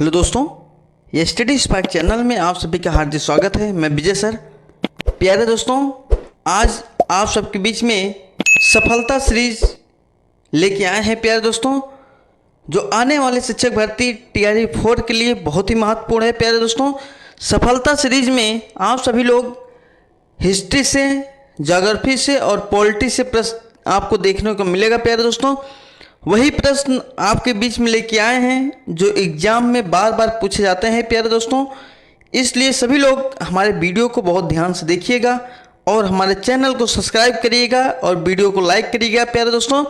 Hello दोस्तों, ये study spark channel में आप सभी का हार्दिक स्वागत है। मैं विजय सर। प्यारे दोस्तों, आज आप सबके बीच में सफलता सीरीज लेके आए हैं। प्यारे दोस्तों, जो आने वाले शिक्षक भर्ती TRE 4 के लिए बहुत ही महत्वपूर्ण है। प्यारे दोस्तों, सफलता सीरीज में आप सभी लोग हिस्ट्री से, ज्योग्राफी से और पॉलिटी से प्रश्न आपको देखने को मिलेगा। प्यारे दोस्तों, वही प्रश्न आपके बीच में लेके आए हैं जो एग्जाम में बार बार पूछे जाते हैं। प्यारे दोस्तों, इसलिए सभी लोग हमारे वीडियो को बहुत ध्यान से देखिएगा और हमारे चैनल को सब्सक्राइब करिएगा और वीडियो को लाइक करिएगा। प्यारे दोस्तों,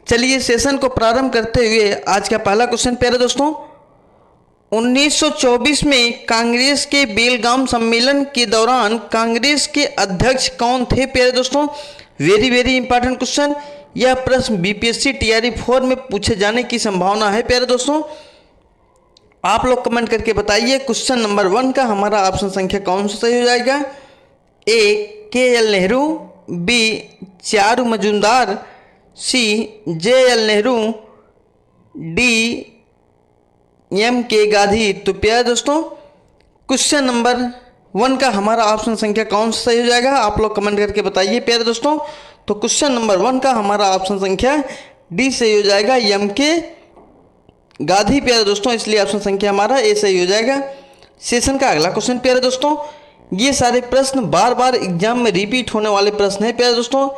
चलिए सेशन को प्रारंभ करते हुए आज का पहला क्वेश्चन। प्यारे दोस्तों, 1924 में कांग्रेस के बेलगाम सम्मेलन के दौरान कांग्रेस के अध्यक्ष कौन थे? प्यारे दोस्तों, वेरी इंपॉर्टेंट क्वेश्चन। यह प्रश्न BPSC TRE 4 में पूछे जाने की संभावना है। प्यारे दोस्तों, आप लोग कमेंट करके बताइए क्वेश्चन नंबर 1 का हमारा ऑप्शन संख्या कौन सा सही हो जाएगा? A. KL Nehru, B. Charu Majumdar, C. JL Nehru, D. MK Gandhi. तो प्यारे दोस्तों, क्वेश्चन नंबर 1 का हमारा ऑप्शन संख्या कौन सा सही हो जाएगा? आप लोग कमेंट करके बताइए। प्यारे दोस्तों, तो क्वेश्चन नंबर 1 का हमारा ऑप्शन संख्या D सही हो जाएगा, MK गांधी। प्यारे दोस्तों, इसलिए ऑप्शन संख्या हमारा A सही हो जाएगा। सेशन का अगला क्वेश्चन। प्यारे दोस्तों, ये सारे प्रश्न बार बार एग्जाम में रिपीट होने वाले प्रश्न हैं। प्यारे दोस्तों,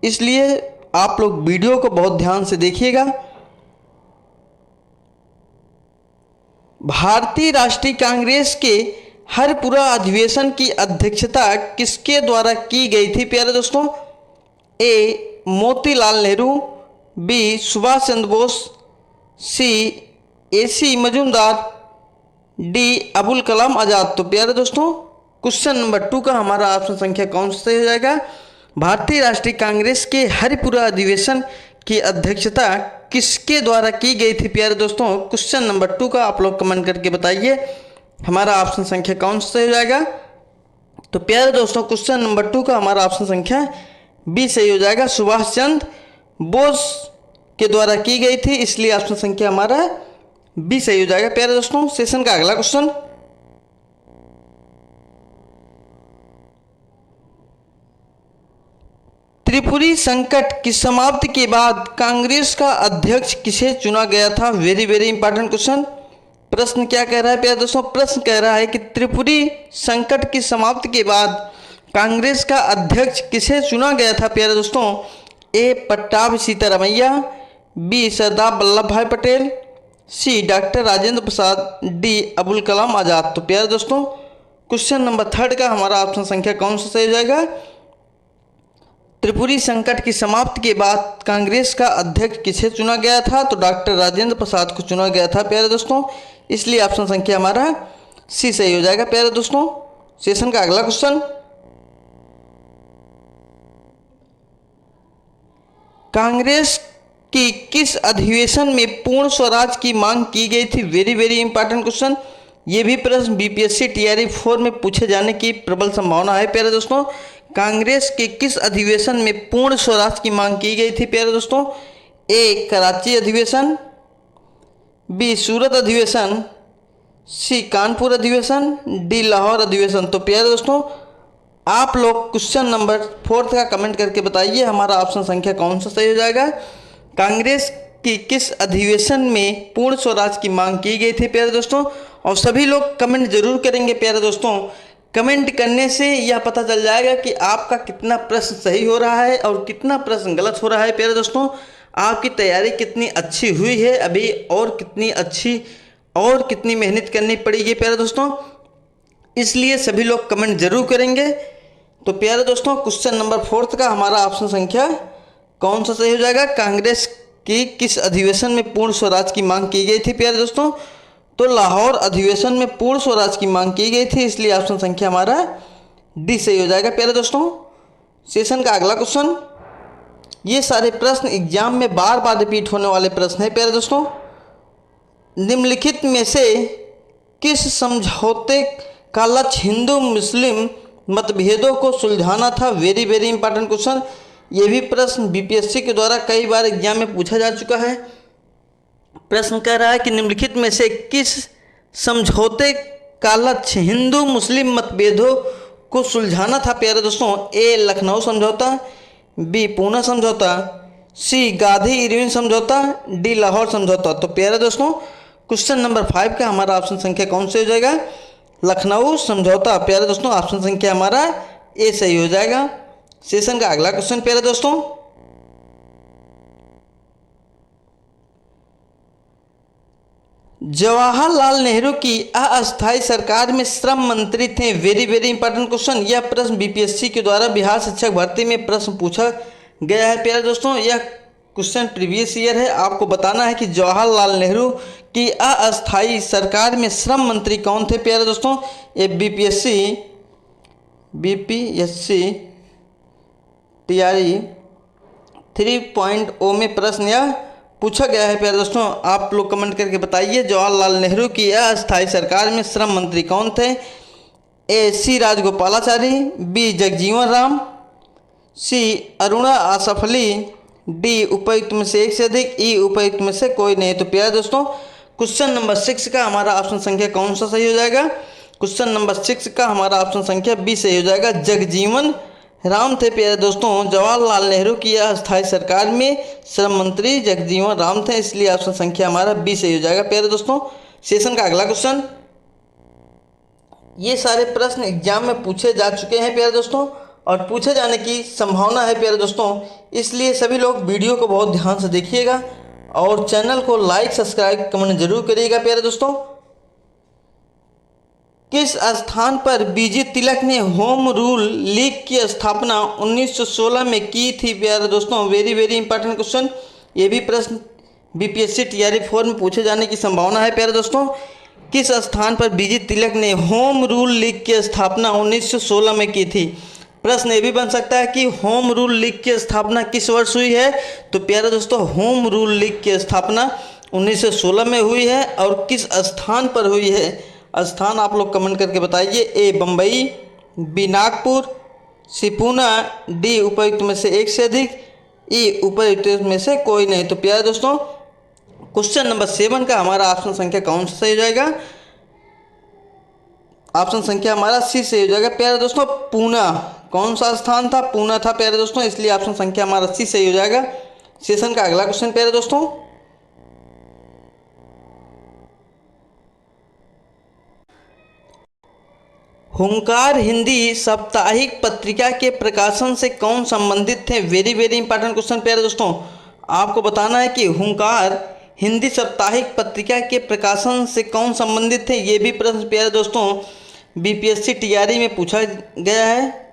इसलिए आप लोग वीडियो को बहुत ध्यान से देखिएगा। भारतीय राष्ट्रीय कांग्रेस के हरिपुरा अधिवेशन की अध्यक्षता किसके द्वारा की गई थी? प्यारे दोस्तों, A. Motilal Nehru, B. Subhash Chandra Bose, C. AC Majumdar, D. Abul Kalam Azad. तो प्यारे दोस्तों, क्वेश्चन नंबर 2 का हमारा ऑप्शन संख्या कौन सा हो जाएगा? भारतीय राष्ट्रीय कांग्रेस के हरिपुरा अधिवेशन की अध्यक्षता किसके द्वारा की गई थी? प्यारे दोस्तों, क्वेश्चन नंबर 2 का आप लोग कमेंट करके बताइए हमारा ऑप्शन संख्या कौन सा हो जाएगा? तो प्यारे दोस्तों, क्वेश्चन नंबर 2 का हमारा ऑप्शन संख्या B सही हो जाएगा, सुभाष चंद्र बोस के द्वारा की गई थी, इसलिए ऑप्शन संख्या हमारा B सही हो जाएगा। प्यारे दोस्तों, सेशन का अगला क्वेश्चन। त्रिपुरी संकट की समाप्ति के बाद कांग्रेस का अध्यक्ष किसे चुना गया था? Very important question. प्रश्न क्या कह रहा है? प्यारे दोस्तों, प्रश्न कह रहा है कि त्रिपुरी संकट की समाप्ति के बाद कांग्रेस का अध्यक्ष किसे चुना गया था? प्यारे दोस्तों, A. पट्टाभी सीतारामैया, B. सरदार वल्लभ भाई Patel, C. Doctor Rajendra Prasad, D. Abul Kalam Azad. तो प्यारे दोस्तों, क्वेश्चन नंबर 3 का हमारा ऑप्शन संख्या कौन सा सही हो जाएगा? त्रिपुरी संकट की समाप्ति के बाद कांग्रेस का अध्यक्ष किसे चुना गया था? तो डॉक्टर राजेंद्र प्रसाद को चुना गया था। प्यारे दोस्तों, इसलिए ऑप्शन संख्या हमारा C सही हो जाएगा। प्यारे दोस्तों, सेशन का अगला क्वेश्चन। कांग्रेस की किस अधिवेशन में पूर्ण स्वराज की मांग की गई थी? Very important question. ये भी प्रश्न BPSC TRE 4 में पूछे जाने की प्रबल संभावना है। प्यारे दोस्तों, कांग्रेस के किस अधिवेशन में पूर्ण स्वराज की मांग की गई थी? प्यारे दोस्तों, A. कराची अधिवेशन, B. सूरत अधिवेशन, C. कानपुर अधिवेशन, D. लाहौर अधिवेशन। तो प्यारे दोस्तों, आप लोग क्वेश्चन नंबर 4 का कमेंट करके बताइए हमारा ऑप्शन संख्या कौन सा सही हो जाएगा? कांग्रेस की किस अधिवेशन में पूर्ण स्वराज की मांग की गई थी? प्यारे दोस्तों, और सभी लोग कमेंट जरूर करेंगे। प्यारे दोस्तों, कमेंट करने से यह पता चल जाएगा कि आपका कितना प्रश्न सही हो रहा है और कितना प्रश्न गलत हो रहा है। प्यारे दोस्तों, आपकी तैयारी कितनी अच्छी हुई है अभी और कितनी अच्छी और कितनी मेहनत करनी पड़ेगी। प्यारे दोस्तों, इसलिए सभी लोग कमेंट जरूर करेंगे। तो प्यारे दोस्तों, क्वेश्चन नंबर 4 का हमारा ऑप्शन संख्या कौन सा सही हो जाएगा? कांग्रेस की किस अधिवेशन में पूर्ण स्वराज की मांग की गई थी? प्यारे दोस्तों, तो लाहौर अधिवेशन में पूर्ण स्वराज की मांग की गई थी, इसलिए ऑप्शन संख्या हमारा D सही हो जाएगा। प्यारे दोस्तों, सेशन का अगला क्वेश्चन। ये सारे प्रश्न एग्जाम में बार बार रिपीट होने वाले प्रश्न हैं। प्यारे दोस्तों, निम्नलिखित में से किस समझौते का लक्ष्य हिंदू मुस्लिम मतभेदों को सुलझाना था? Very important question. ये भी प्रश्न BPSC के द्वारा कई बार एग्जाम में पूछा जा चुका है। प्रश्न कह रहा है कि निम्नलिखित में से किस समझौते का लक्ष्य हिंदू मुस्लिम मतभेदों को सुलझाना था प्यारे दोस्तों। ए लखनऊ समझौता, बी पूना समझौता, सी गांधी इरविन समझौता, डी लाहौर समझौता। तो प्यारे दोस्तों क्वेश्चन नंबर 5 का हमारा ऑप्शन संख्या कौन से हो जाएगा? लखनऊ समझौता। प्यारे दोस्तों ऑप्शन संख्या हमारा ए सही हो जाएगा। सेशन का अगला क्वेश्चन प्यारे दोस्तों, जवाहरलाल नेहरू की अस्थायी सरकार में श्रम मंत्री थे। Very very important question. यह प्रश्न बीपीएससी के द्वारा बिहार शिक्षक भर्ती में प्रश्न पूछा गया है प्यारे दोस्तों। यह क्वेश्चन प्रीवियस ईयर है। आपको बताना है कि जवाहरलाल नेहरू की अस्थायी सरकार में श्रम मंत्री कौन थे प्यारे दोस्तों। ये बीपीएससी टीआरई 3.0 में प्रश्न यह पूछा गया है प्यारे दोस्तों। आप लोग कमेंट करके बताइए जवाहरलाल नेहरू की अस्थायी सरकार में श्रम मंत्री कौन थे। ए सी राजगोपालाचारी, बी जगजीवन राम, सी अरुणा आसफ अली, डी उपर्युक्त में से एक से अधिक, ई उपर्युक्त में से कोई नहीं। तो प्यारे दोस्तों क्वेश्चन नंबर 6 का हमारा ऑप्शन संख्या कौन सा सही हो जाएगा? क्वेश्चन नंबर 6 का हमारा ऑप्शन संख्या बी सही हो जाएगा। जगजीवन राम थे प्यारे दोस्तों। जवाहरलाल नेहरू की अस्थायी सरकार में श्रम मंत्री जगजीवन राम थे, इसलिए ऑप्शन संख्या हमारा बी सही हो जाएगा प्यारे दोस्तों। सेशन का अगला क्वेश्चन, ये सारे प्रश्न एग्जाम में पूछे जा चुके हैं प्यारे दोस्तों और पूछे जाने की संभावना है प्यारे दोस्तों, इसलिए सभी लोग वीडियो को बहुत ध्यान से देखिएगा और चैनल को लाइक सब्सक्राइब कमेंट जरूर करिएगा प्यारे दोस्तों। किस स्थान पर बीजी तिलक ने होम रूल लीग की स्थापना 1916 में की थी प्यारे दोस्तों? Very very important question. ये भी प्रश्न बीपीएससी टीआरई 4 में पूछे जाने की संभावना है प्यारे दोस्तों। किस स्थान पर बीजी तिलक ने होम रूल लीग की स्थापना 1916 में की थी? प्रश्न ये भी बन सकता है कि होम रूल लीग की स्थापना किस वर्ष हुई है? तो प्यारे दोस्तों होम रूल लीग की स्थापना 1916 में हुई है और किस स्थान पर हुई है? स्थान आप लोग कमेंट करके बताइए। ए बम्बई, बी नागपुर, सी पूना, डी उपर्युक्त में से एक से अधिक, ई उपर्युक्त में से कोई नहीं। तो प्यारे दोस्तों क्वेश्चन नंबर 7 का हमारा ऑप्शन संख्या कौन सा सही हो जाएगा? ऑप्शन संख्या हमारा सी सही हो जाएगा प्यारे दोस्तों। पूना कौन सा स्थान था? पूना था प्यारे दोस्तों, इसलिए ऑप्शन संख्या हमारा सी सही हो जाएगा। सेशन का अगला क्वेश्चन प्यारे दोस्तों, हुंकार हिंदी साप्ताहिक पत्रिका के प्रकाशन से कौन संबंधित थे? वेरी वेरी इंपॉर्टेंट क्वेश्चन प्यारे दोस्तों। आपको बताना है कि हुंकार हिंदी साप्ताहिक पत्रिका के प्रकाशन से कौन संबंधित थे। ये भी प्रश्न प्यारे दोस्तों बीपीएससी टीआरई में पूछा गया है।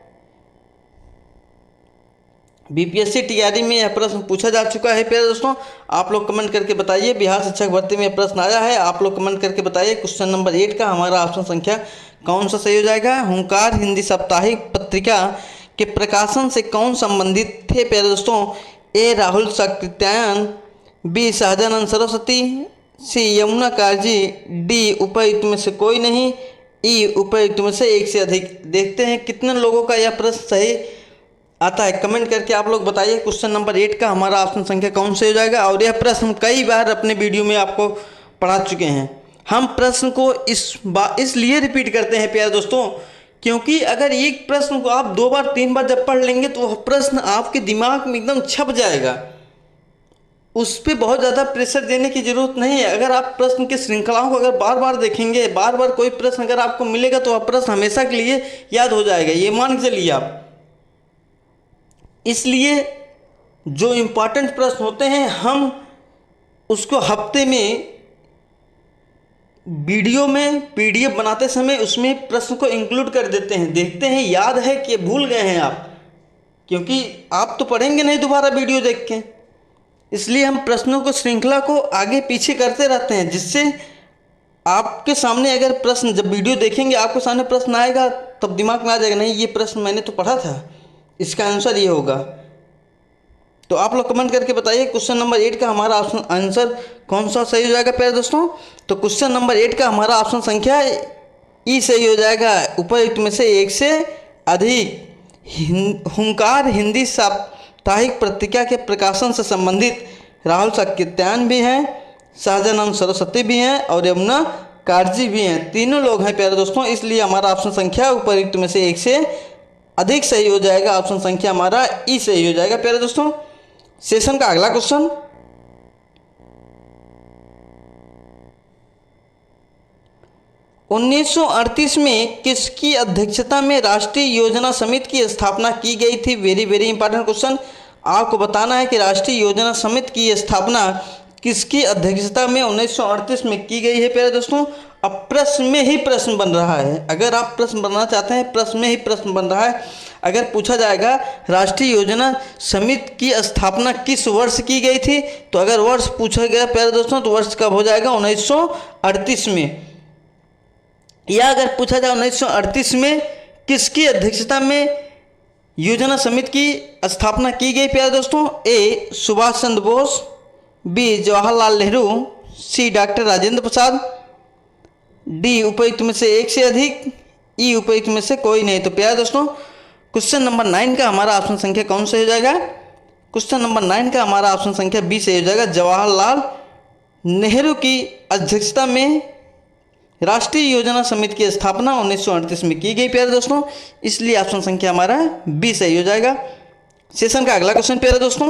बीपीएससी टीआरई में यह प्रश्न पूछा जा चुका है प्यारे दोस्तों। आप लोग कमेंट करके बताइए। बिहार शिक्षक भर्ती में प्रश्न आया है, आप लोग कमेंट करके बताइए। क्वेश्चन नंबर 8 का हमारा ऑप्शन संख्या कौन सा सही हो जाएगा? हुंकार हिंदी साप्ताहिक पत्रिका के प्रकाशन से कौन संबंधित थे प्यारे दोस्तों? ए राहुल सकृत्यायन, बी सहजानंद सरस्वती, सी यमुना काजी, डी उपर्युक्त में से कोई नहीं, ई उपर्युक्त में से एक से अधिक। देखते हैं कितने लोगों का यह प्रश्न सही आता है, कमेंट करके आप लोग बताइए। क्वेश्चन नंबर 8 का हमारा ऑप्शन संख्या कौन से हो जाएगा? और यह प्रश्न कई बार अपने वीडियो में आपको पढ़ा चुके हैं। हम प्रश्न को इसलिए रिपीट करते हैं प्यारे दोस्तों क्योंकि अगर एक प्रश्न को आप 2 बार 3 बार जब पढ़ लेंगे तो वह प्रश्न आपके दिमाग में एकदम छप जाएगा। उस पर बहुत ज़्यादा प्रेशर देने की ज़रूरत नहीं है। अगर आप प्रश्न की श्रृंखलाओं को अगर बार बार देखेंगे, बार बार कोई प्रश्न अगर आपको मिलेगा तो वह प्रश्न हमेशा के लिए याद हो जाएगा, ये मान के चलिए आप। इसलिए जो इम्पोर्टेंट प्रश्न होते हैं हम उसको हफ्ते में वीडियो में पीडीएफ बनाते समय उसमें प्रश्न को इंक्लूड कर देते हैं, देखते हैं याद है कि भूल गए हैं आप, क्योंकि आप तो पढ़ेंगे नहीं दोबारा वीडियो देख के। इसलिए हम प्रश्नों को श्रृंखला को आगे पीछे करते रहते हैं, जिससे आपके सामने अगर प्रश्न जब वीडियो देखेंगे आपके सामने प्रश्न आएगा तब दिमाग में आ जाएगा, नहीं ये प्रश्न मैंने तो पढ़ा था, इसका आंसर ये होगा। तो आप लोग कमेंट करके बताइए क्वेश्चन नंबर 8 का हमारा ऑप्शन आंसर कौन सा सही हो जाएगा प्यारे दोस्तों। तो क्वेश्चन नंबर 8 का हमारा ऑप्शन संख्या ई सही हो जाएगा, उपर्युक्त में से एक से अधिक। हुंकार हिंदी साप्ताहिक पत्रिका के प्रकाशन से संबंधित राहुल सकृत्यायन भी हैं, सहजानंद सरस्वती भी हैं और यमुना काजी भी हैं, तीनों लोग हैं प्यारे दोस्तों, इसलिए हमारा ऑप्शन संख्या उपयुक्त में से एक से अधिक सही हो जाएगा। ऑप्शन संख्या हमारा ई सही हो जाएगा प्यारे दोस्तों। सेशन का अगला क्वेश्चन, 1938 में किसकी अध्यक्षता में राष्ट्रीय योजना समिति की स्थापना की गई थी? Very very important question. आपको बताना है कि राष्ट्रीय योजना समिति की स्थापना किसकी अध्यक्षता में 1938 में की गई है प्यारे दोस्तों। अब प्रश्न में ही प्रश्न बन रहा है, अगर आप प्रश्न बनना चाहते हैं प्रश्न में ही प्रश्न बन रहा है। अगर पूछा जाएगा राष्ट्रीय योजना समिति की स्थापना किस वर्ष की गई थी, तो अगर वर्ष पूछा गया प्यारे दोस्तों तो वर्ष कब हो जाएगा? 1938 में। या अगर पूछा जाए 1938 में किसकी अध्यक्षता में योजना समिति की स्थापना की गई प्यारे दोस्तों? ए सुभाष चंद्र बोस, बी जवाहरलाल नेहरू, सी डॉक्टर राजेंद्र प्रसाद, डी उपयुक्त में से एक से अधिक, ई उपयुक्त में से कोई नहीं। तो प्यारे दोस्तों क्वेश्चन नंबर 9 का हमारा ऑप्शन संख्या कौन सा हो जाएगा? क्वेश्चन नंबर 9 का हमारा ऑप्शन संख्या बी से हो जाएगा। जवाहरलाल नेहरू की अध्यक्षता में राष्ट्रीय योजना समिति की स्थापना 1938 में की गई प्यारे दोस्तों, इसलिए ऑप्शन संख्या हमारा बी सही हो जाएगा। सेशन का अगला क्वेश्चन प्यारे दोस्तों,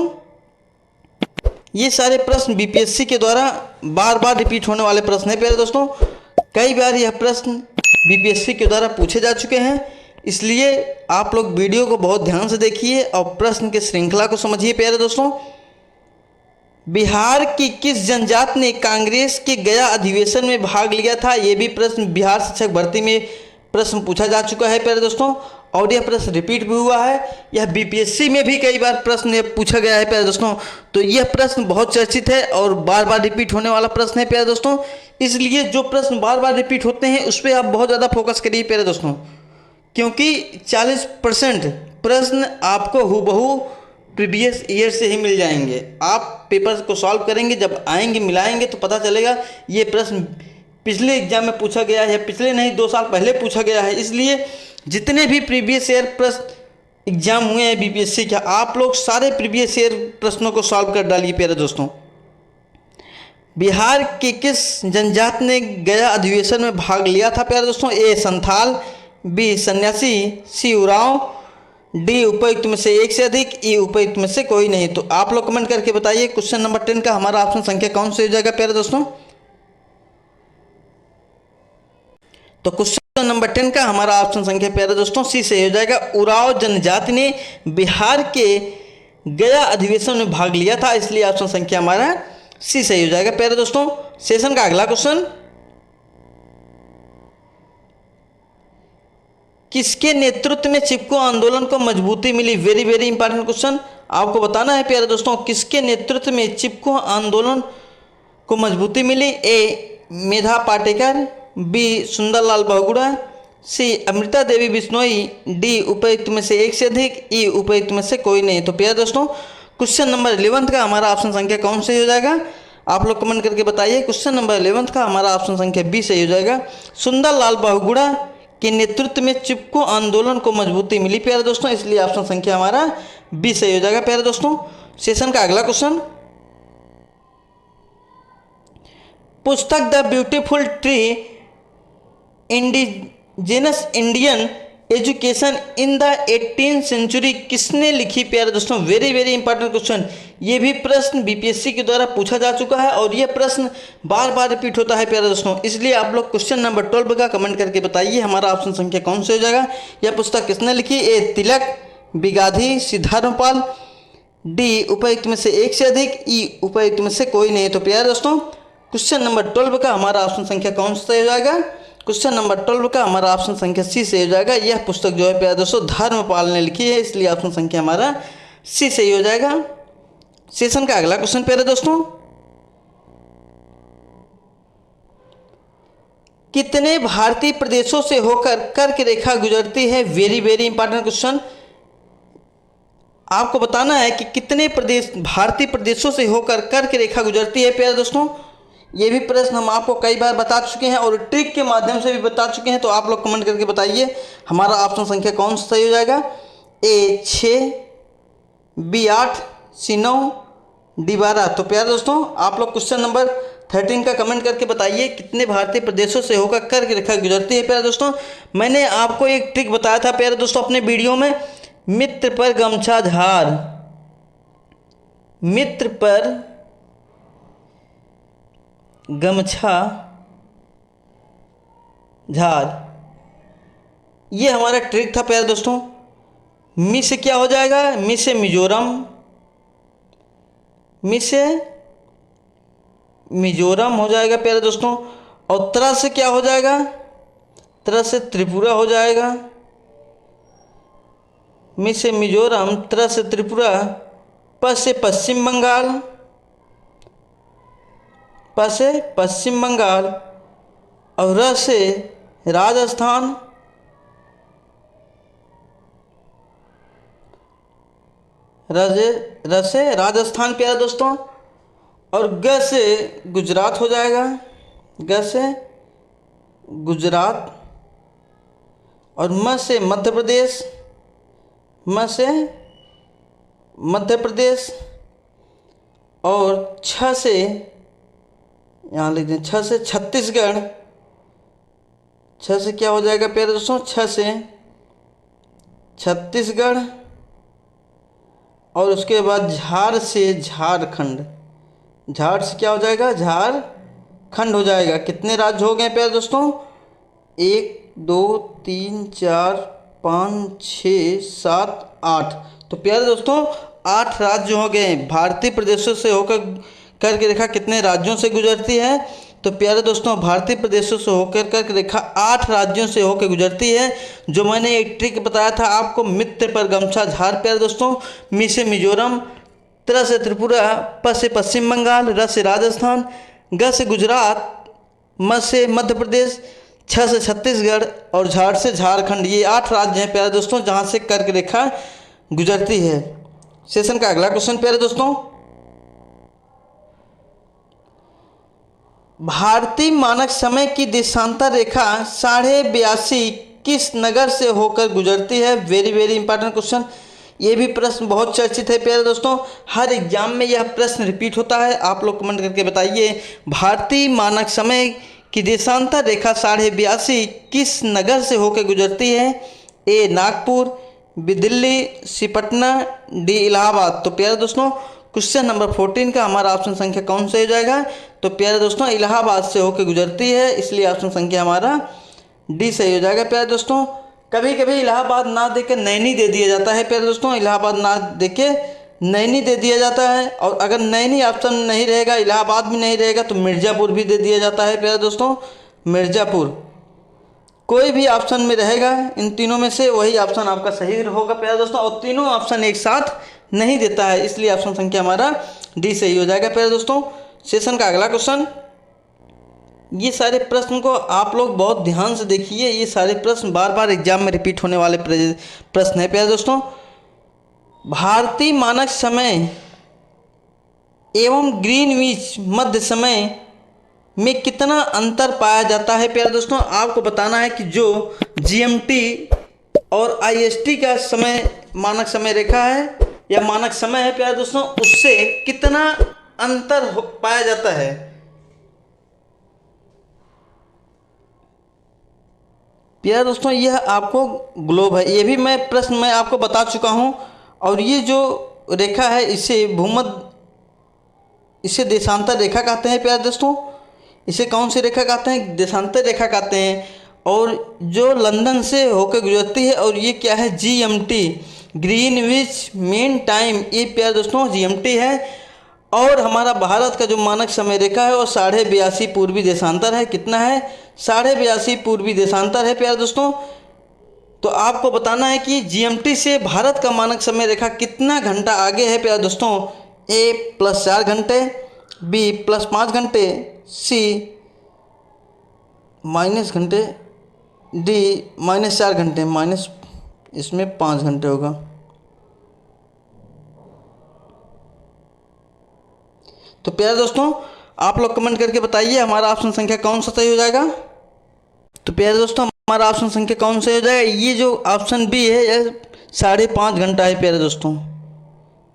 ये सारे प्रश्न बीपीएससी के द्वारा बार बार रिपीट होने वाले प्रश्न हैं प्यारे दोस्तों। कई बार यह प्रश्न बीपीएससी के द्वारा पूछे जा चुके हैं, इसलिए आप लोग वीडियो को बहुत ध्यान से देखिए और प्रश्न की श्रृंखला को समझिए प्यारे दोस्तों। बिहार की किस जनजाति ने कांग्रेस के गया अधिवेशन में भाग लिया था? ये भी प्रश्न बिहार शिक्षक भर्ती में प्रश्न पूछा जा चुका है प्यारे दोस्तों, और यह प्रश्न रिपीट भी हुआ है। यह बीपीएससी में भी कई बार प्रश्न पूछा गया है प्यारे दोस्तों, तो यह प्रश्न बहुत चर्चित है और बार बार रिपीट होने वाला प्रश्न है प्यारे दोस्तों। इसलिए जो प्रश्न बार बार रिपीट होते हैं उस पर आप बहुत ज़्यादा फोकस करिए प्यारे दोस्तों, क्योंकि 40% प्रश्न आपको हूबहू प्रीवियस ईयर से ही मिल जाएंगे। आप पेपर को सॉल्व करेंगे, जब आएंगे मिलाएंगे तो पता चलेगा ये प्रश्न पिछले एग्जाम में पूछा गया है, पिछले नहीं 2 साल पहले पूछा गया है। इसलिए जितने भी प्रीवियस ईयर प्रश्न एग्जाम हुए हैं बीपीएससी के, आप लोग सारे प्रीवियस ईयर प्रश्नों को सॉल्व कर डालिए प्यारे दोस्तों। बिहार के किस जनजाति ने गया अधिवेशन में भाग लिया था प्यारे दोस्तों? ए संथाल, बी सन्यासी, सी उरांव, डी उपयुक्त में से एक से अधिक, ई उपयुक्त में से कोई नहीं। तो आप लोग कमेंट करके बताइए क्वेश्चन नंबर 10 का हमारा ऑप्शन संख्या कौन सा हो जाएगा प्यारे दोस्तों। तो क्वेश्चन नंबर 10 का हमारा ऑप्शन संख्या प्यारे दोस्तों सी से हो जाएगा। उरांव जनजाति ने बिहार के गया अधिवेशन में भाग लिया था, इसलिए ऑप्शन संख्या हमारा सी सही हो जाएगा प्यारे दोस्तों। सेशन का अगला क्वेश्चन, किसके नेतृत्व में चिपको आंदोलन को मजबूती मिली? Very very important question. आपको बताना है प्यारे दोस्तों किसके नेतृत्व में चिपको आंदोलन को मजबूती मिली? ए मेधा पाटेकर, बी सुंदरलाल बहुगुणा, सी अमृता देवी बिश्नोई, डी उपयुक्त में से एक से अधिक, ई उपयुक्त में से कोई नहीं। तो प्यारे दोस्तों क्वेश्चन नंबर 11 का हमारा ऑप्शन संख्या कौन से हो जाएगा? आप लोग कमेंट करके बताइए। क्वेश्चन नंबर 11 का हमारा ऑप्शन संख्या बी सही हो जाएगा। सुंदरलाल बहुगुणा के नेतृत्व में चिपको आंदोलन को मजबूती मिली प्यारे दोस्तों, इसलिए ऑप्शन संख्या हमारा बी सही हो जाएगा प्यारे दोस्तों। सेशन का अगला क्वेश्चन, पुस्तक the beautiful tree indigenous Indian education in the 18th century किसने लिखी प्यारे दोस्तों? Very very important question. ये भी प्रश्न बीपीएससी के द्वारा पूछा जा चुका है और यह प्रश्न बार बार रिपीट होता है प्यारे दोस्तों, इसलिए आप लोग क्वेश्चन नंबर 12 का कमेंट करके बताइए हमारा ऑप्शन संख्या कौन से हो जाएगा। यह पुस्तक किसने लिखी? ए तिलक, बी गांधी, सी धर्मपाल, डी उपयुक्त में से एक से अधिक, ई उपयुक्त में से कोई नहीं। तो प्यारे दोस्तों क्वेश्चन नंबर 12 का हमारा ऑप्शन संख्या कौन सा हो जाएगा? क्वेश्चन नंबर 12 का हमारा ऑप्शन संख्या सी से हो जाएगा। यह पुस्तक जो है प्यारे दोस्तों धर्मपाल ने लिखी है, इसलिए ऑप्शन संख्या हमारा सी सही हो जाएगा। सेशन का अगला क्वेश्चन प्यारे दोस्तों, कितने भारतीय प्रदेशों से होकर कर्क रेखा गुजरती है? Very very important question. आपको बताना है कि कितने भारतीय प्रदेशों से होकर कर्क रेखा गुजरती है प्यारे दोस्तों। ये भी प्रश्न हम आपको कई बार बता चुके हैं और ट्रिक के माध्यम से भी बता चुके हैं, तो आप लोग कमेंट करके बताइए हमारा ऑप्शन संख्या कौन सा सही हो जाएगा। ए 6, बी 8, सी 9, डी 12। तो प्यारे दोस्तों आप लोग क्वेश्चन नंबर 13 का कमेंट करके बताइए कितने भारतीय प्रदेशों से होकर कर्क रेखा गुजरती है प्यारे दोस्तों। मैंने आपको एक ट्रिक बताया था प्यारे दोस्तों अपने वीडियो में, मित्र पर गमछा झार, मित्र पर गमछा झार, ये हमारा ट्रिक था प्यारे दोस्तों। मी से क्या हो जाएगा, मी से मिजोरम, मी से मिजोरम हो जाएगा प्यारे दोस्तों। और त्रा से क्या हो जाएगा, त्रा से त्रिपुरा हो जाएगा, मी से मिजोरम, त्रा से त्रिपुरा, प से पश्चिम बंगाल, प से पश्चिम बंगाल, और र से राजस्थान, र से राजस्थान प्यारे दोस्तों। और ग से गुजरात हो जाएगा, ग से गुजरात, और म से मध्य प्रदेश, म से मध्य प्रदेश, और छ से यहाँ लिख दें, छ से छत्तीसगढ़, छ से क्या हो जाएगा प्यारे दोस्तों, छ से छत्तीसगढ़, और उसके बाद झार से झारखंड, झार से क्या हो जाएगा, झारखंड हो जाएगा। कितने राज्य हो गए प्यारे दोस्तों, 1 2 3 4 5 6 7 8। तो प्यारे दोस्तों 8 राज्य हो गए। भारतीय प्रदेशों से होकर कर्क रेखा कितने राज्यों से गुजरती है, तो प्यारे दोस्तों भारतीय प्रदेशों से होकर कर्क रेखा 8 राज्यों से होकर गुजरती है। जो मैंने एक ट्रिक बताया था आपको, मित्र पर गमछा झार प्यारे दोस्तों, मी से मिजोरम, त्रा से त्रिपुरा, प से पश्चिम बंगाल, र से राजस्थान, ग से गुजरात, म से मध्य प्रदेश, छ से छत्तीसगढ़, और झार से झारखंड। ये 8 राज्य हैं प्यारे दोस्तों जहाँ से कर्क रेखा गुजरती है। सेशन का अगला क्वेश्चन प्यारे दोस्तों, भारतीय मानक समय की देशांतर रेखा 82.5 किस नगर से होकर गुजरती है। Very very important question. ये भी प्रश्न बहुत चर्चित है प्यारे दोस्तों, हर एग्जाम में यह प्रश्न रिपीट होता है। आप लोग कमेंट करके बताइए, भारतीय मानक समय की देशांतर रेखा 82.5 किस नगर से होकर गुजरती है। ए नागपुर, बी दिल्ली, सी पटना, डी इलाहाबाद। तो प्यारे दोस्तों क्वेश्चन नंबर 14 का हमारा ऑप्शन संख्या कौन सा हो जाएगा, तो प्यारे दोस्तों इलाहाबाद से होकर गुजरती है, इसलिए ऑप्शन संख्या हमारा डी सही हो जाएगा प्यारे दोस्तों। कभी कभी इलाहाबाद ना देके नैनी दे दिया जाता है प्यारे दोस्तों, इलाहाबाद ना देके नैनी दे दिया जाता है, और अगर नैनी ऑप्शन नहीं रहेगा, इलाहाबाद भी नहीं रहेगा, तो मिर्ज़ापुर भी दे दिया जाता है प्यारे दोस्तों, मिर्ज़ापुर। कोई भी ऑप्शन में रहेगा इन तीनों में से वही ऑप्शन आपका सही होगा प्यारे दोस्तों, और तीनों ऑप्शन एक साथ नहीं देता है, इसलिए ऑप्शन संख्या हमारा डी सही हो जाएगा प्यारे दोस्तों। सेशन का अगला क्वेश्चन, ये सारे प्रश्न को आप लोग बहुत ध्यान से देखिए, ये सारे प्रश्न बार बार एग्जाम में रिपीट होने वाले प्रश्न है प्यारे दोस्तों। भारतीय मानक समय एवं ग्रीनविच मध्य समय में कितना अंतर पाया जाता है प्यारे दोस्तों। आपको बताना है कि जो जीएमटी और आईएसटी का समय मानक समय रेखा है या मानक समय है प्यारे दोस्तों, उससे कितना अंतर पाया जाता है। प्यारे दोस्तों यह आपको ग्लोब है, ये भी मैं प्रश्न में आपको बता चुका हूँ, और ये जो रेखा है इसे भूमध्य, इसे देशांतर रेखा कहते हैं प्यारे दोस्तों। इसे कौन सी रेखा कहते हैं, देशांतर रेखा कहते हैं, और जो लंदन से होकर गुजरती है, और ये क्या है, जीएमटी ग्रीनविच मीन टाइम, ये प्यारे दोस्तों जीएमटी है। और हमारा भारत का जो मानक समय रेखा है वो 82.5 पूर्वी देशांतर है। कितना है, 82.5 पूर्वी देशांतर है प्यारे दोस्तों। तो आपको बताना है कि जीएमटी से भारत का मानक समय रेखा कितना घंटा आगे है प्यारे दोस्तों। ए +4 घंटे, बी +5 घंटे, सी -, घंटे, डी -4 घंटे, माइनस इसमें 5 घंटे होगा। तो प्यारे दोस्तों आप लोग कमेंट करके बताइए हमारा ऑप्शन संख्या कौन सा सही हो जाएगा। तो प्यारे दोस्तों हमारा ऑप्शन संख्या कौन सा हो जाएगा, ये जो ऑप्शन बी है यह 5.5 घंटा है प्यारे दोस्तों।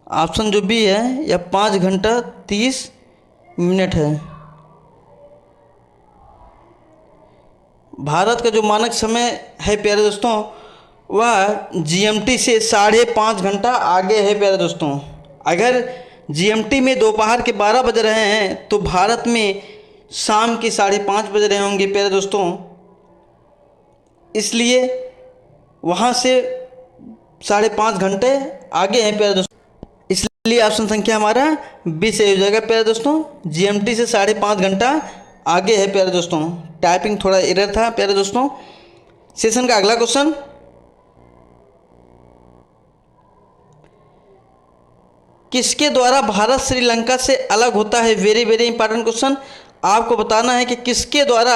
ऑप्शन जो बी है यह 5 घंटा 30 मिनट है। भारत का जो मानक समय है प्यारे दोस्तों वह जीएमटी से 5.5 घंटा आगे है प्यारे दोस्तों। अगर जीएमटी में दोपहर के 12 बज रहे हैं तो भारत में शाम के 5:30 बज रहे होंगे प्यारे दोस्तों, इसलिए वहाँ से 5.5 घंटे आगे हैं प्यारे दोस्तों। इसलिए ऑप्शन संख्या हमारा 20 सही हो जाएगा प्यारे दोस्तों। जीएमटी से 5.5 घंटा आगे है प्यारे दोस्तों। टाइपिंग थोड़ा एरर था प्यारे दोस्तों। सेशन का अगला क्वेश्चन, किसके द्वारा भारत श्रीलंका से अलग होता है? Very very important question. आपको बताना है कि किसके द्वारा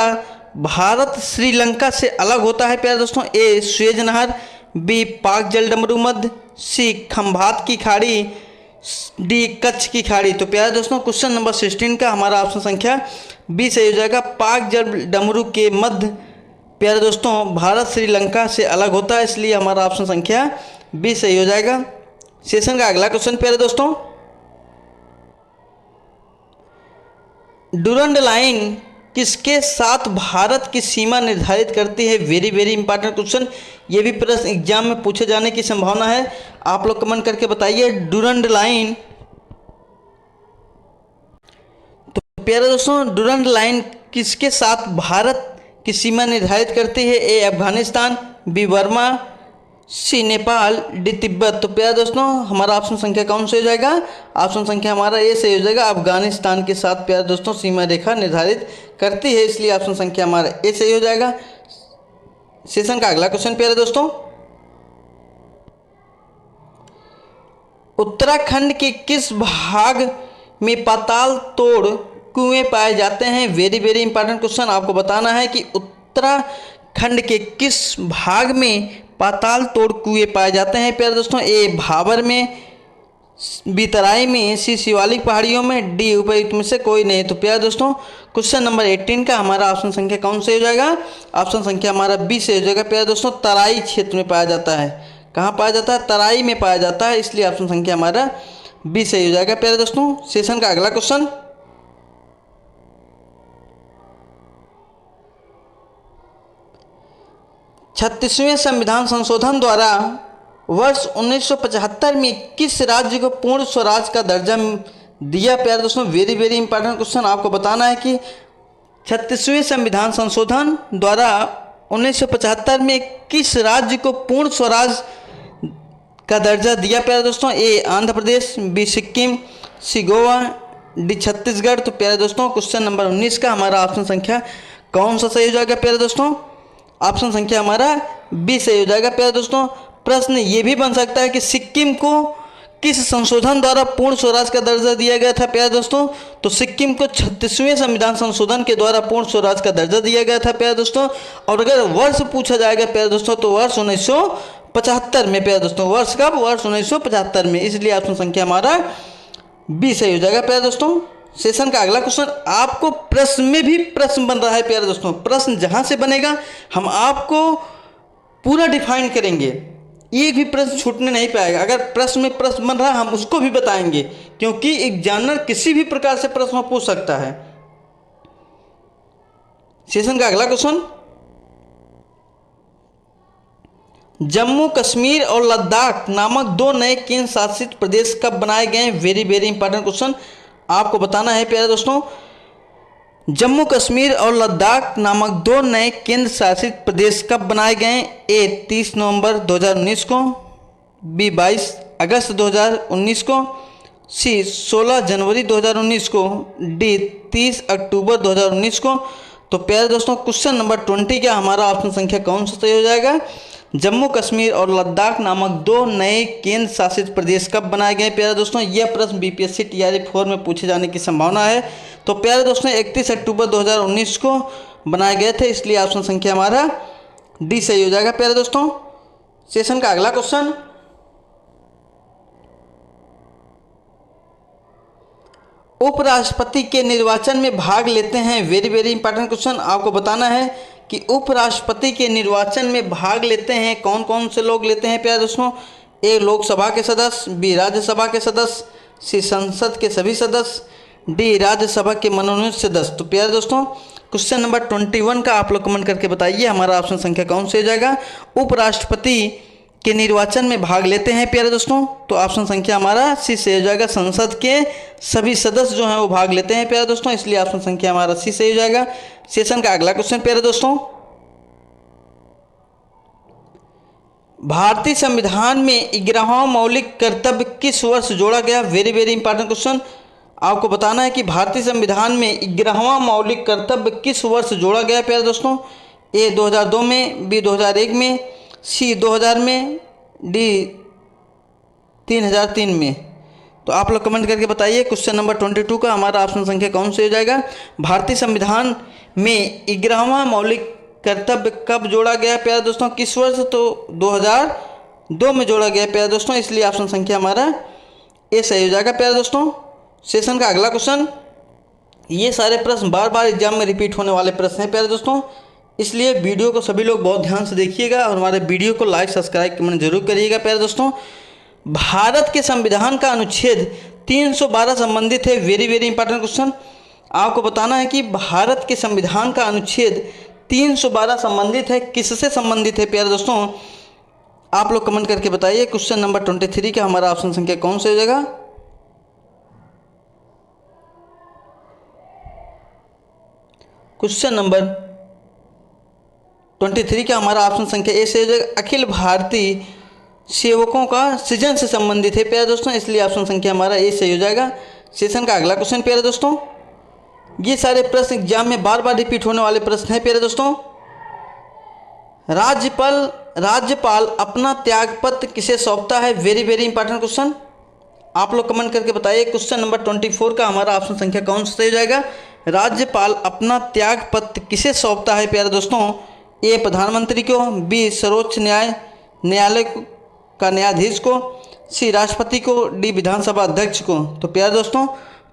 भारत श्रीलंका से अलग होता है प्यारे दोस्तों। ए सुएज नहर, बी पाक जल डमरू मध्य, सी खंभात की खाड़ी, डी कच्छ की खाड़ी। तो प्यारे दोस्तों क्वेश्चन नंबर 16 का हमारा ऑप्शन संख्या बी सही हो जाएगा। पाक जल डमरू के मध्य प्यारे दोस्तों भारत श्रीलंका से अलग होता है, इसलिए हमारा ऑप्शन संख्या बी सही हो जाएगा। सेशन का अगला क्वेश्चन प्यारे दोस्तों, डुरंड लाइन किसके साथ भारत की सीमा निर्धारित करती है? Very very important question. ये भी प्रश्न एग्जाम में पूछे जाने की संभावना है। आप लोग कमेंट करके बताइए डुरंड लाइन। तो प्यारे दोस्तों डुरंड लाइन किसके साथ भारत की सीमा निर्धारित करती है? ए अफगानिस्तान, बी बर्मा, सी नेपाल, डी तिब्बत। तो प्यारे दोस्तों हमारा ऑप्शन संख्या कौन से हो जाएगा? ऑप्शन संख्या हमारा ए सही हो जाएगा। अफगानिस्तान के साथ प्यारे दोस्तों सीमा रेखा निर्धारित करती है, इसलिए ऑप्शन संख्या हमारा ए सही हो जाएगा। सेशन का अगला क्वेश्चन प्यारे दोस्तों, उत्तराखंड के किस भाग में पाताल तोड़ कुएं पाए जाते हैं? Very very important question. आपको बताना है कि उत्तराखंड के किस भाग में पाताल तोड़ कुएं पाए जाते हैं प्यारे दोस्तों। ए भाबर में, बी तराई में, सी शिवालिक पहाड़ियों में, डी उपयुक्त में से कोई नहीं। तो प्यारे दोस्तों क्वेश्चन नंबर 18 का हमारा ऑप्शन संख्या कौन से हो जाएगा? ऑप्शन संख्या हमारा बी से हो जाएगा प्यारे दोस्तों। तराई क्षेत्र में पाया जाता है। कहाँ पाया जाता है? तराई में पाया जाता है, इसलिए ऑप्शन संख्या हमारा बी सही हो जाएगा प्यारे दोस्तों। सेशन का अगला क्वेश्चन, छत्तीसवें संविधान संशोधन द्वारा वर्ष 1975 में किस राज्य को पूर्ण स्वराज का दर्जा दिया प्यारे दोस्तों? Very very important question. आपको बताना है कि 36वें संविधान संशोधन द्वारा 1975 में किस राज्य को पूर्ण स्वराज का दर्जा दिया प्यारे दोस्तों? ए आंध्र प्रदेश, बी सिक्किम, सी गोवा, डी छत्तीसगढ़। तो प्यारे दोस्तों क्वेश्चन नंबर 19 का हमारा ऑप्शन संख्या कौन सा सही हो जाएगा प्यारे दोस्तों? ऑप्शन संख्या हमारा बी सही हो जाएगा प्यारे दोस्तों। प्रश्न ये भी बन सकता है कि सिक्किम को किस संशोधन द्वारा पूर्ण स्वराज का दर्जा दिया गया था प्यारे दोस्तों? तो सिक्किम को 36वें संविधान संशोधन के द्वारा पूर्ण स्वराज का दर्जा दिया गया था प्यारे दोस्तों। और अगर वर्ष पूछा जाएगा प्यारे दोस्तों तो वर्ष 1975 में प्यारे दोस्तों। वर्ष कब? वर्ष 1975 में, इसलिए ऑप्शन संख्या हमारा बी सही हो जाएगा प्यारे दोस्तों। सेशन का अगला क्वेश्चन, आपको प्रश्न में भी प्रश्न बन रहा है प्यारे दोस्तों। प्रश्न जहां से बनेगा हम आपको पूरा डिफाइन करेंगे, एक भी प्रश्न छूटने नहीं पाएगा। अगर प्रश्न में प्रश्न बन रहा है हम उसको भी बताएंगे, क्योंकि एग्जामिनर किसी भी प्रकार से प्रश्न पूछ सकता है। सेशन का अगला क्वेश्चन, जम्मू कश्मीर और लद्दाख नामक 2 नए केंद्र शासित प्रदेश कब बनाए गए? Very very important question. आपको बताना है प्यारे दोस्तों, जम्मू कश्मीर और लद्दाख नामक 2 नए केंद्र शासित प्रदेश कब बनाए गए? ए 30 नवंबर 2019 को, बी 22 अगस्त 2019 को, सी 16 जनवरी 2019 को, डी 30 अक्टूबर 2019 को। तो प्यारे दोस्तों क्वेश्चन नंबर 20 का हमारा ऑप्शन संख्या कौन सा सही हो जाएगा? जम्मू कश्मीर और लद्दाख नामक 2 नए केंद्र शासित प्रदेश कब बनाए गए प्यारे दोस्तों? यह प्रश्न बीपीएससी टीआरई 4 में पूछे जाने की संभावना है। तो प्यारे दोस्तों 31 अक्टूबर 2019 को बनाए गए थे, इसलिए ऑप्शन संख्या हमारा डी सही हो जाएगा प्यारे दोस्तों। सेशन का अगला क्वेश्चन, उपराष्ट्रपति के निर्वाचन में भाग लेते हैं। Very very important question. आपको बताना है कि उपराष्ट्रपति के निर्वाचन में भाग लेते हैं कौन कौन से लोग लेते हैं प्यारे दोस्तों? ए लोकसभा के सदस्य, बी राज्यसभा के सदस्य, सी संसद के सभी सदस्य, डी राज्यसभा के मनोनीत सदस्य। तो प्यारे दोस्तों क्वेश्चन नंबर 21 का आप लोग कमेंट करके बताइए हमारा ऑप्शन संख्या कौन से हो जाएगा। उपराष्ट्रपति के निर्वाचन में भाग लेते हैं प्यारे दोस्तों, तो ऑप्शन संख्या हमारा सी से हो जाएगा। संसद के सभी सदस्य जो हैं वो भाग लेते हैं प्यारे दोस्तों, इसलिए ऑप्शन संख्या हमारा सी से हो जाएगा। सेशन का अगला क्वेश्चन प्यारे दोस्तों, भारतीय संविधान में 11वां मौलिक कर्तव्य किस वर्ष जोड़ा गया। Very very important question. आपको बताना है कि भारतीय संविधान में 11वां मौलिक कर्तव्य किस वर्ष जोड़ा गया प्यारे दोस्तों। ए 2002 में, बी 2001 में, सी 2000 में, डी 3003 में। तो आप लोग कमेंट करके बताइए क्वेश्चन नंबर 22 का हमारा ऑप्शन संख्या कौन से हो जाएगा। भारतीय संविधान में 11वां मौलिक कर्तव्य कब जोड़ा गया प्यारे दोस्तों, किस वर्ष, तो 2002 में जोड़ा गया प्यारे दोस्तों, इसलिए ऑप्शन संख्या हमारा ए सही हो जाएगा प्यारे दोस्तों। सेशन का अगला क्वेश्चन, ये सारे प्रश्न बार बार एग्जाम में रिपीट होने वाले प्रश्न हैं प्यारे दोस्तों, इसलिए वीडियो को सभी लोग बहुत ध्यान से देखिएगा और हमारे वीडियो को लाइक सब्सक्राइब कमेंट जरूर करिएगा प्यारे दोस्तों। भारत के संविधान का अनुच्छेद 312 संबंधित है। Very very important question. आपको बताना है कि भारत के संविधान का अनुच्छेद 312 संबंधित है, किससे संबंधित है प्यारे दोस्तों, आप लोग कमेंट करके बताइए। क्वेश्चन नंबर 23 का हमारा ऑप्शन संख्या कौन से हो जाएगा। क्वेश्चन नंबर 23 का हमारा ऑप्शन संख्या ए से हो जाएगा। अखिल भारतीय सेवकों का सृजन से संबंधित है प्यारे दोस्तों, इसलिए ऑप्शन संख्या हमारा ए सही हो जाएगा। सेशन का अगला क्वेश्चन प्यारे दोस्तों, ये सारे प्रश्न एग्जाम में बार बार रिपीट होने वाले प्रश्न हैं प्यारे दोस्तों। राज्यपाल अपना त्यागपत्र किसे सौंपता है। Very very important question. आप लोग कमेंट करके बताइए क्वेश्चन नंबर 24 का हमारा ऑप्शन संख्या कौन सा हो जाएगा। राज्यपाल अपना त्यागपत्र किसे सौंपता है प्यारे दोस्तों। ए प्रधानमंत्री को, बी सर्वोच्च न्यायालय का न्यायाधीश को, सी राष्ट्रपति को, डी विधानसभा अध्यक्ष को। तो प्यारे दोस्तों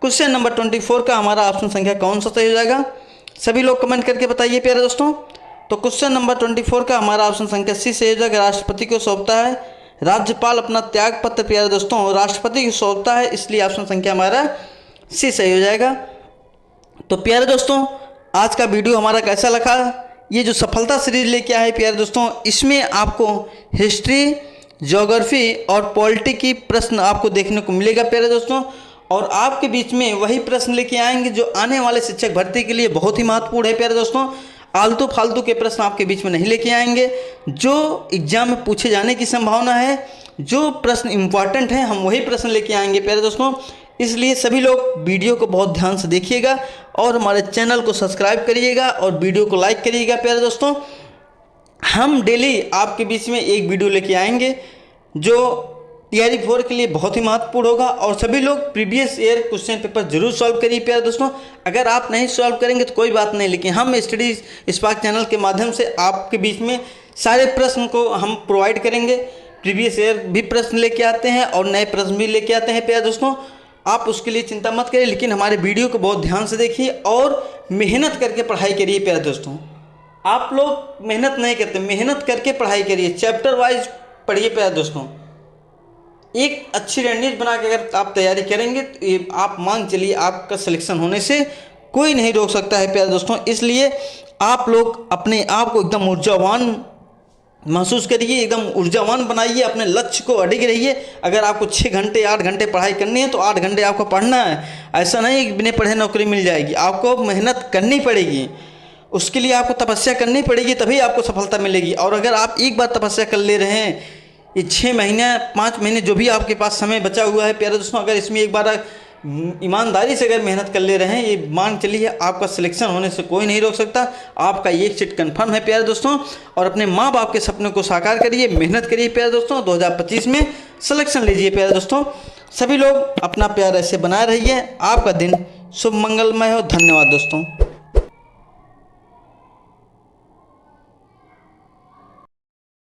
क्वेश्चन नंबर 24 का हमारा ऑप्शन संख्या कौन सा सही हो जाएगा, सभी लोग कमेंट करके बताइए प्यारे दोस्तों। तो क्वेश्चन नंबर 24 का हमारा ऑप्शन संख्या सी से हो जाएगा। राष्ट्रपति को सौंपता है। राज्यपाल अपना त्याग पत्र प्यारे दोस्तों राष्ट्रपति को सौंपता है, इसलिए ऑप्शन संख्या हमारा सी सही हो जाएगा। तो प्यारे दोस्तों आज का वीडियो हमारा कैसा लगा। ये जो सफलता सीरीज लेके आए प्यारे दोस्तों, इसमें आपको हिस्ट्री, ज्योग्राफी और पॉलिटी की प्रश्न आपको देखने को मिलेगा प्यारे दोस्तों, और आपके बीच में वही प्रश्न लेके आएंगे जो आने वाले शिक्षक भर्ती के लिए बहुत ही महत्वपूर्ण है प्यारे दोस्तों। आलतू फालतू के प्रश्न आपके बीच में नहीं लेके आएंगे, जो एग्जाम में पूछे जाने की संभावना है, जो प्रश्न इम्पॉर्टेंट हैं हम वही प्रश्न लेके आएंगे प्यारे दोस्तों। इसलिए सभी लोग वीडियो को बहुत ध्यान से देखिएगा और हमारे चैनल को सब्सक्राइब करिएगा और वीडियो को लाइक करिएगा प्यारे दोस्तों। हम डेली आपके बीच में एक वीडियो लेके आएंगे जो टीआरई 4 के लिए बहुत ही महत्वपूर्ण होगा, और सभी लोग प्रीवियस ईयर क्वेश्चन पेपर जरूर सॉल्व करिए प्यारे दोस्तों। अगर आप नहीं सॉल्व करेंगे तो कोई बात नहीं, लेकिन हम स्टडी स्पार्क चैनल के माध्यम से आपके बीच में सारे प्रश्न को हम प्रोवाइड करेंगे। प्रीवियस ईयर भी प्रश्न लेके आते हैं और नए प्रश्न भी लेके आते हैं प्यारे दोस्तों, आप उसके लिए चिंता मत करिए, लेकिन हमारे वीडियो को बहुत ध्यान से देखिए और मेहनत करके पढ़ाई करिए प्यारे दोस्तों। आप लोग मेहनत नहीं करते, मेहनत करके पढ़ाई करिए, चैप्टर वाइज पढ़िए प्यारे दोस्तों। एक अच्छी रणनीति बना के अगर आप तैयारी करेंगे तो ये आप मान चलिए आपका सिलेक्शन होने से कोई नहीं रोक सकता है प्यारे दोस्तों। इसलिए आप लोग अपने आप को एकदम ऊर्जावान महसूस करिए, एकदम ऊर्जावान बनाइए, अपने लक्ष्य को अडिग रहिए। अगर आपको 6 घंटे 8 घंटे पढ़ाई करनी है तो 8 घंटे आपको पढ़ना है। ऐसा नहीं कि बिना पढ़े नौकरी मिल जाएगी, आपको मेहनत करनी पड़ेगी, उसके लिए आपको तपस्या करनी पड़ेगी, तभी आपको सफलता मिलेगी। और अगर आप एक बार तपस्या कर ले रहे हैं, ये 6 महीने 5 महीने जो भी आपके पास समय बचा हुआ है प्यारे दोस्तों, अगर इसमें एक बार ईमानदारी से अगर मेहनत कर ले रहे हैं, ये मान चलिए आपका सिलेक्शन होने से कोई नहीं रोक सकता। आपका एक सीट कंफर्म है प्यारे दोस्तों, और अपने माँ बाप के सपनों को साकार करिए, मेहनत करिए प्यारे दोस्तों। 2025 में सिलेक्शन लीजिए प्यारे दोस्तों। सभी लोग अपना प्यार ऐसे बनाए रहिए। आपका दिन शुभ मंगलमय हो। धन्यवाद दोस्तों।